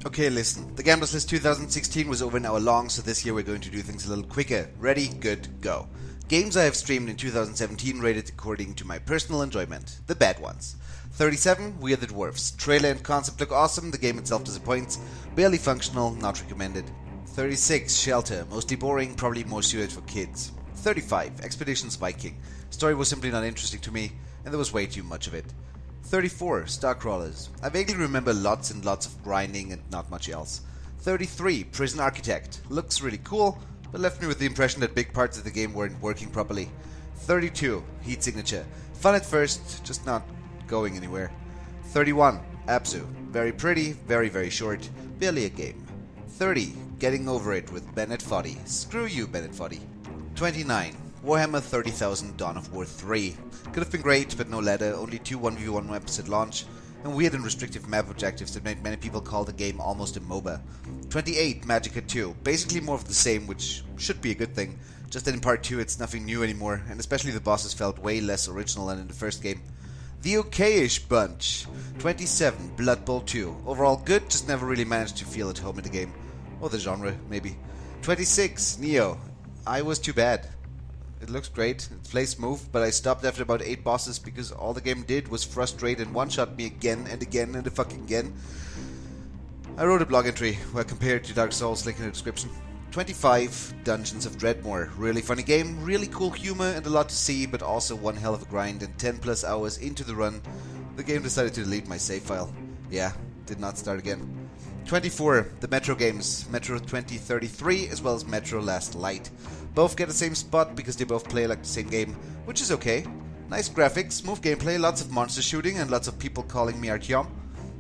Okay, listen. The Gamblers List 2016 was over an hour long, so this year we're going to do things a little quicker. Ready, good, go. Games I have streamed in 2017 rated according to my personal enjoyment. The bad ones. 37, We Are the Dwarves. Trailer and concept look awesome, the game itself disappoints. Barely functional, not recommended. 36, Shelter. Mostly boring, probably more suited for kids. 35, Expeditions Viking. Story was simply not interesting to me, and there was way too much of it. 34, STARCRAWLERS. I vaguely remember lots and lots of grinding and not much else. 33, Prison Architect. Looks really cool, but left me with the impression that big parts of the game weren't working properly. 32, Heat Signature. Fun at first, just not going anywhere. 31, Abzu. Very pretty, very short, barely a game. 30, Getting Over It with Bennett Foddy. Screw you, Bennett Foddy. 29, Warhammer 30,000 Dawn of War 3. Could have been great, but no ladder, only 2 1v1 maps at launch, and weird and restrictive map objectives that made many people call the game almost a MOBA. 28, Magicka 2. Basically more of the same, which should be a good thing, just that in part 2 it's nothing new anymore, and especially the bosses felt way less original than in the first game. The okay-ish bunch. 27, Blood Bowl 2. Overall good, just never really managed to feel at home in the game. Or the genre, maybe. 26, Neo. I was too bad. It looks great, it plays smooth, but I stopped after about 8 bosses because all the game did was frustrate and one-shot me again and again and again. I wrote a blog entry where I compared to Dark Souls, link in the description. 25, Dungeons of Dreadmor. Really funny game, really cool humor and a lot to see, but also one hell of a grind, and 10 plus hours into the run, the game decided to delete my save file. Yeah, did not start again. 24, the Metro games, Metro 2033 as well as Metro Last Light. Both get the same spot because they both play like the same game, which is okay. Nice graphics, smooth gameplay, lots of monster shooting, and lots of people calling me Artyom.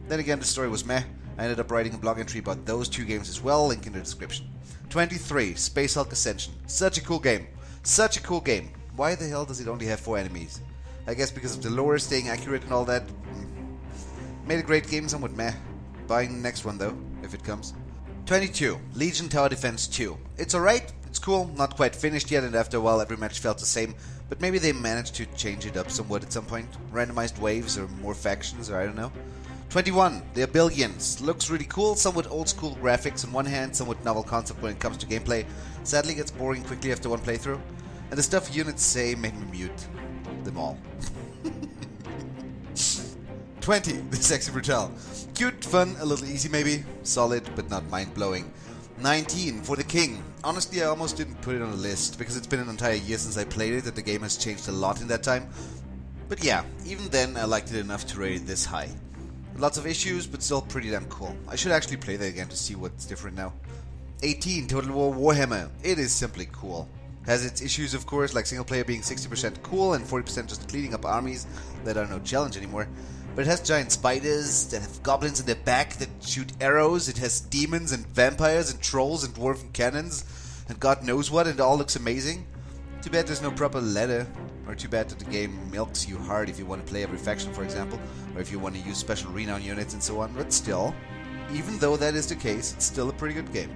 Then again, the story was meh. I ended up writing a blog entry about those 2 games as well, link in the description. 23, Space Hulk Ascension. Such a cool game. Such a cool game. Why the hell does it only have 4 enemies? I guess because of the lore staying accurate and all that. Made a great game, somewhat meh. Buying the next one though, if it comes. 22, Legion Tower Defense 2. It's alright, it's cool, not quite finished yet, and after a while every match felt the same, but maybe they managed to change it up somewhat at some point. Randomized waves or more factions, or I don't know. 21, The Billions. Looks really cool, somewhat old school graphics on one hand, somewhat novel concept when it comes to gameplay. Sadly gets boring quickly after one playthrough, and the stuff units say made me mute them all. 20, The Sexy Brutal. Cute, fun, a little easy maybe, solid but not mind-blowing. 19, For the King. Honestly, I almost didn't put it on the list, because it's been an entire year since I played it and the game has changed a lot in that time. But yeah, even then I liked it enough to rate it this high. Lots of issues, but still pretty damn cool. I should actually play that again to see what's different now. 18, Total War Warhammer. It is simply cool. Has its issues of course, like single player being 60% cool and 40% just cleaning up armies that are no challenge anymore. But it has giant spiders that have goblins in their back that shoot arrows, it has demons and vampires and trolls and dwarven cannons, and God knows what, and it all looks amazing. Too bad there's no proper ladder, or too bad that the game milks you hard if you want to play every faction for example, or if you want to use special renown units and so on, but still, even though that is the case, it's still a pretty good game.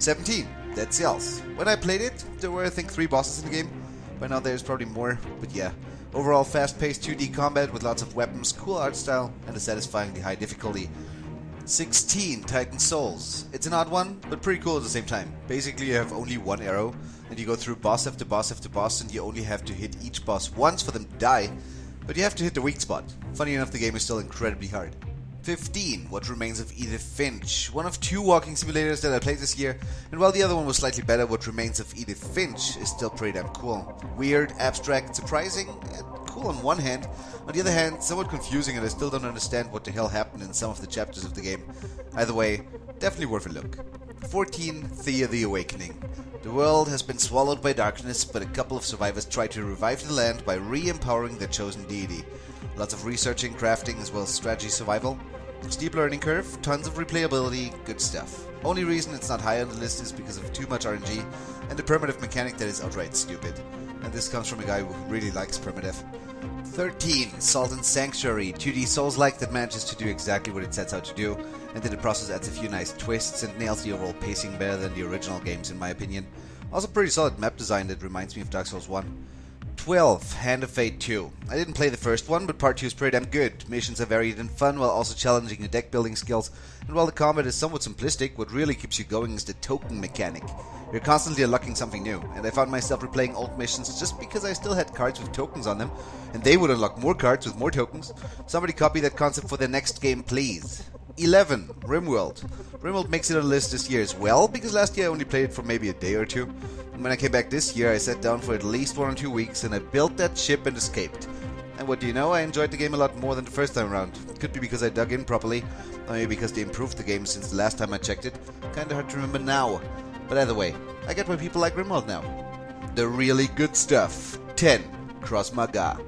17, Dead Cells. When I played it, there were I think 3 bosses in the game. By now there's probably more, but yeah. Overall fast-paced 2D combat with lots of weapons, cool art style, and a satisfyingly high difficulty. 16, Titan Souls. It's an odd one, but pretty cool at the same time. Basically you have only one arrow, and you go through boss after boss after boss, and you only have to hit each boss once for them to die, but you have to hit the weak spot. Funny enough, the game is still incredibly hard. 15, What Remains of Edith Finch. One of 2 walking simulators that I played this year, and while the other one was slightly better, What Remains of Edith Finch is still pretty damn cool. Weird, abstract, surprising, and cool on one hand. On the other hand, somewhat confusing, and I still don't understand what the hell happened in some of the chapters of the game. Either way, definitely worth a look. 14, THEA the Awakening. The world has been swallowed by darkness, but a couple of survivors try to revive the land by re-empowering their chosen deity. Lots of researching, crafting, as well as strategy survival. Steep learning curve, tons of replayability, good stuff. Only reason it's not high on the list is because of too much RNG and a permadeath mechanic that is outright stupid. And this comes from a guy who really likes permadeath. 13, Salt and Sanctuary, 2D Souls-like that manages to do exactly what it sets out to do, and in the process adds a few nice twists and nails the overall pacing better than the original games in my opinion. Also pretty solid map design that reminds me of Dark Souls 1. 12. Hand of Fate 2. I didn't play the first one, but part 2 is pretty damn good. Missions are varied and fun while also challenging your deck building skills, and while the combat is somewhat simplistic, what really keeps you going is the token mechanic. You're constantly unlocking something new, and I found myself replaying old missions just because I still had cards with tokens on them, and they would unlock more cards with more tokens. Somebody copy that concept for their next game, please. 11. RimWORLD. RimWORLD makes it on the list this year as well, because last year I only played it for maybe a day or two. And when I came back this year, I sat down for at least 1 or 2 weeks and I built that ship and escaped. And what do you know, I enjoyed the game a lot more than the first time around. It could be because I dug in properly, or maybe because they improved the game since the last time I checked it. Kinda hard to remember now. But either way, I get why people like RimWORLD now. The really good stuff. 10. Krosmaga.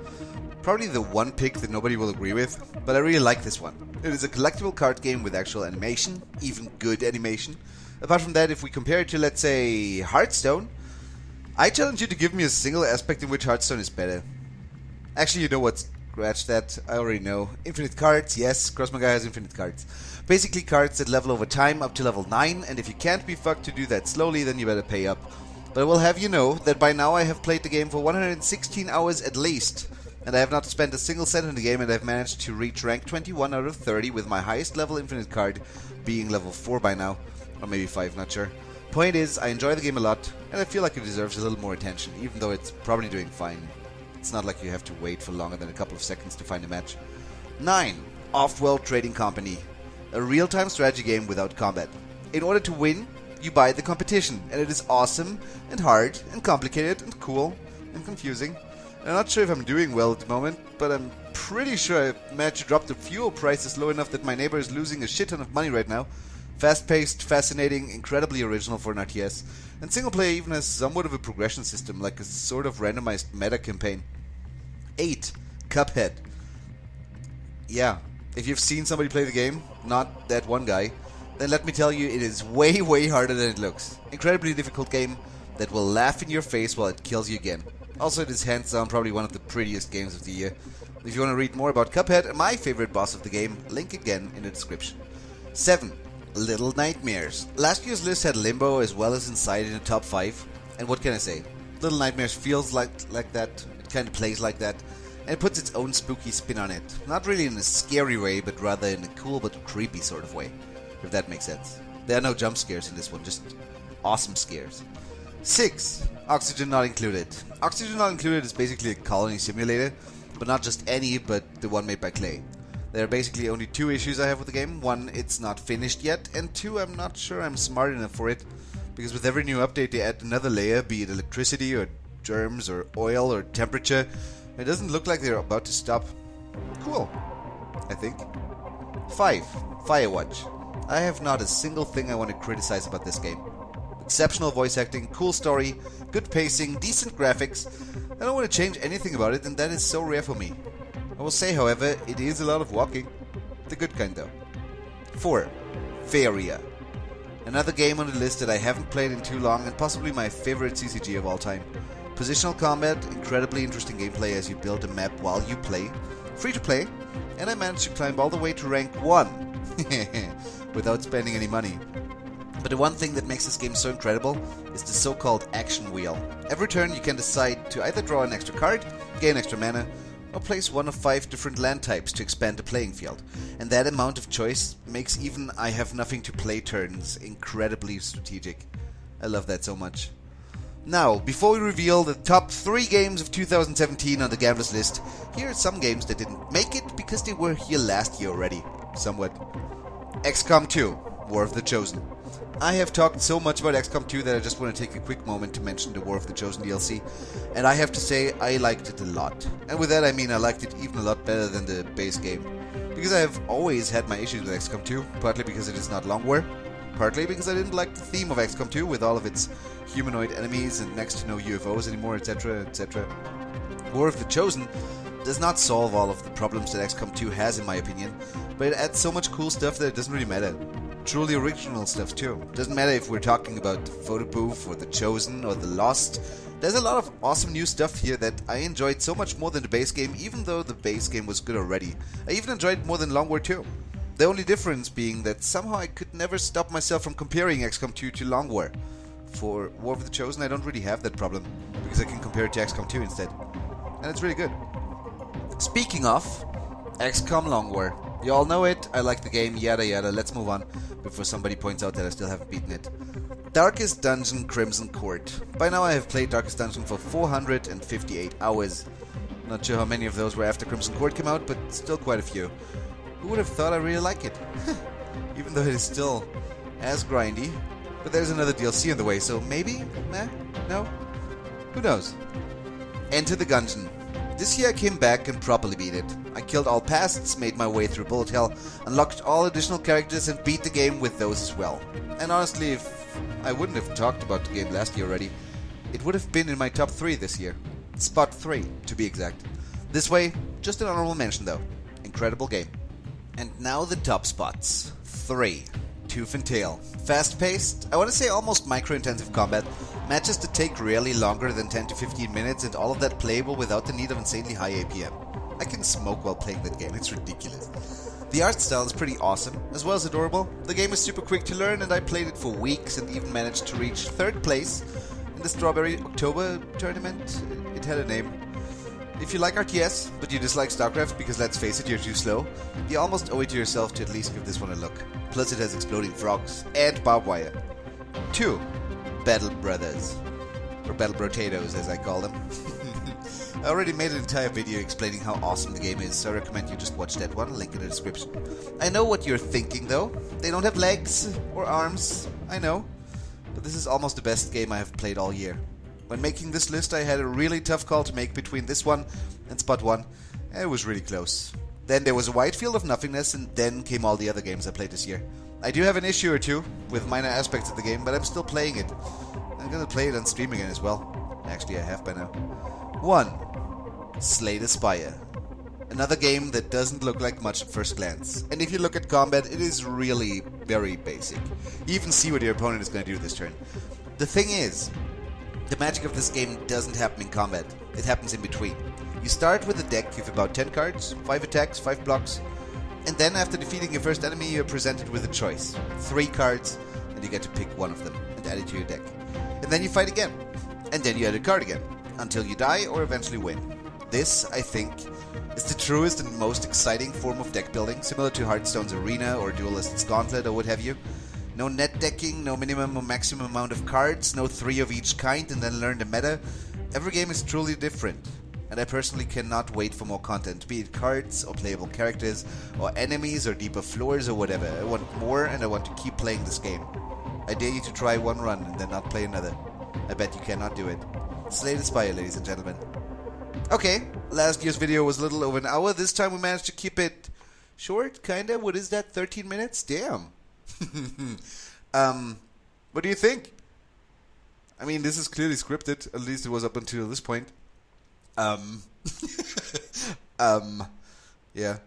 Probably the one pick that nobody will agree with, but I really like this one. It is a collectible card game with actual animation, even good animation. Apart from that, if we compare it to, let's say, Hearthstone, I challenge you to give me a single aspect in which Hearthstone is better. Actually, you know what? Scratch that. I already know. Infinite cards, yes, Krosmaga has infinite cards. Basically cards that level over time up to level 9, and if you can't be fucked to do that slowly, then you better pay up. But I will have you know that by now I have played the game for 116 hours at least. And I have not spent a single cent in the game, and I've managed to reach rank 21 out of 30 with my highest level infinite card being level 4 by now. Or maybe 5, not sure. Point is, I enjoy the game a lot, and I feel like it deserves a little more attention, even though it's probably doing fine. It's not like you have to wait for longer than a couple of seconds to find a match. 9. Off-World Trading Company. A real-time strategy game without combat. In order to win, you buy the competition, and it is awesome, and hard, and complicated, and cool, and confusing. I'm not sure if I'm doing well at the moment, but I'm pretty sure I've managed to drop the fuel prices low enough that my neighbor is losing a shit ton of money right now. Fast-paced, fascinating, incredibly original for an RTS, and single player even has somewhat of a progression system, like a sort of randomized meta campaign. 8. Cuphead. Yeah, if you've seen somebody play the game, not that one guy, then let me tell you, it is way, way harder than it looks. Incredibly difficult game that will laugh in your face while it kills you again. Also, it is hands down probably one of the prettiest games of the year. If you want to read more about Cuphead and my favorite boss of the game, link again in the description. 7. Little Nightmares. Last year's list had Limbo as well as Inside in the top 5. And what can I say? Little Nightmares feels like that, it kind of plays like that, and it puts its own spooky spin on it. Not really in a scary way, but rather in a cool but creepy sort of way, if that makes sense. There are no jump scares in this one, just awesome scares. 6. Oxygen Not Included. Oxygen Not Included is basically a colony simulator, but not just any, but the one made by Clay. There are basically only 2 issues I have with the game. 1, it's not finished yet, and 2, I'm not sure I'm smart enough for it, because with every new update they add another layer, be it electricity or germs or oil or temperature. It doesn't look like they're about to stop. Cool, I think. 5. Firewatch. I have not a single thing I want to criticize about this game. Exceptional voice acting, cool story, good pacing, decent graphics. I don't want to change anything about it, and that is so rare for me. I will say, however, it is a lot of walking. The good kind, though. 4. Faeria. Another game on the list that I haven't played in too long, and possibly my favorite CCG of all time. Positional combat, incredibly interesting gameplay as you build a map while you play. Free to play, and I managed to climb all the way to rank 1. Without spending any money. But the one thing that makes this game so incredible is the so-called action wheel. Every turn you can decide to either draw an extra card, gain extra mana, or place one of 5 different land types to expand the playing field. And that amount of choice makes even I have nothing to play turns incredibly strategic. I love that so much. Now, before we reveal the top 3 games of 2017 on the Gamblers list, here are some games that didn't make it because they were here last year already. Somewhat. XCOM 2, War of the Chosen. I have talked so much about XCOM 2 that I just want to take a quick moment to mention the War of the Chosen DLC, and I have to say I liked it a lot. And with that I mean I liked it even a lot better than the base game. Because I have always had my issues with XCOM 2, partly because it is not long war, partly because I didn't like the theme of XCOM 2 with all of its humanoid enemies and next to no UFOs anymore, etc, etc. War of the Chosen does not solve all of the problems that XCOM 2 has in my opinion, but it adds so much cool stuff that it doesn't really matter. Truly original stuff too. Doesn't matter if we're talking about the Photo Booth or the Chosen or the Lost. There's a lot of awesome new stuff here that I enjoyed so much more than the base game, even though the base game was good already. I even enjoyed it more than Long War 2. The only difference being that somehow I could never stop myself from comparing XCOM 2 to Long War. For War of the Chosen I don't really have that problem, because I can compare it to XCOM 2 instead. and it's really good. Speaking of, XCOM Long War. You all know it, I like the game, yada yada, let's move on before somebody points out that I still haven't beaten it. Darkest Dungeon Crimson Court. By now I have played Darkest Dungeon for 458 hours. Not sure how many of those were after Crimson Court came out, but still quite a few. Who would have thought I really like it? Even though it is still as grindy. But there's another DLC in the way, so maybe? Nah? No? Who knows? Enter the Gungeon. This year I came back and properly beat it. I killed all pasts, made my way through bullet hell, unlocked all additional characters and beat the game with those as well. And honestly, if I wouldn't have talked about the game last year already, it would have been in my top 3 this year. Spot 3, to be exact. This way, just an honorable mention though. Incredible game. And now the top spots. 3. Tooth and Tail. Fast-paced, I want to say almost micro-intensive combat, matches that take rarely longer than 10 to 15 minutes and all of that playable without the need of insanely high APM. I can smoke while playing that game, it's ridiculous. The art style is pretty awesome, as well as adorable. The game is super quick to learn and I played it for weeks and even managed to reach 3rd place in the Strawberry October tournament. It had a name. If you like RTS, but you dislike StarCraft because let's face it, you're too slow, you almost owe it to yourself to at least give this one a look. Plus it has exploding frogs and barbed wire. 2. BATTLEBROTHERS. Or BATTLEBROTATOS as I call them. I already made an entire video explaining how awesome the game is, so I recommend you just watch that one, link in the description. I know what you're thinking though. They don't have legs or arms, I know. But this is almost the best game I have played all year. When making this list, I had a really tough call to make between this one and Spot 1, and it was really close. Then there was a wide field of nothingness, and then came all the other games I played this year. I do have an issue or two with minor aspects of the game, but I'm still playing it. I'm gonna play it on stream again as well. Actually, I have by now. 1. Slay the Spire. Another game that doesn't look like much at first glance. And if you look at combat, it is really very basic. You even see what your opponent is going to do this turn. The thing is, the magic of this game doesn't happen in combat. It happens in between. You start with a deck with about 10 cards, 5 attacks, 5 blocks, and then after defeating your first enemy, you're presented with a choice. 3 cards, and you get to pick one of them and add it to your deck. And then you fight again. And then you add a card again, until you die or eventually win. This, I think, is the truest and most exciting form of deck building, similar to Hearthstone's Arena or Duelist's Gauntlet or what have you. No net decking, no minimum or maximum amount of cards, no 3 of each kind and then learn the meta. Every game is truly different, and I personally cannot wait for more content, be it cards or playable characters or enemies or deeper floors or whatever. I want more and I want to keep playing this game. I dare you to try one run and then not play another. I bet you cannot do it. Slay the Spire, ladies and gentlemen. Okay, last year's video was a little over an hour. This time we managed to keep it short, kinda. What is that, 13 minutes? Damn. What do you think? I mean, this is clearly scripted. At least it was up until this point. Yeah.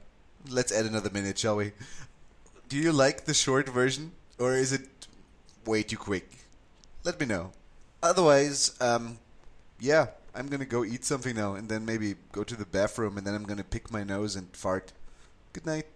Let's add another minute, shall we? Do you like the short version? Or is it way too quick? Let me know. Otherwise, yeah, I'm gonna go eat something now and then maybe go to the bathroom and then I'm gonna pick my nose and fart. Good night.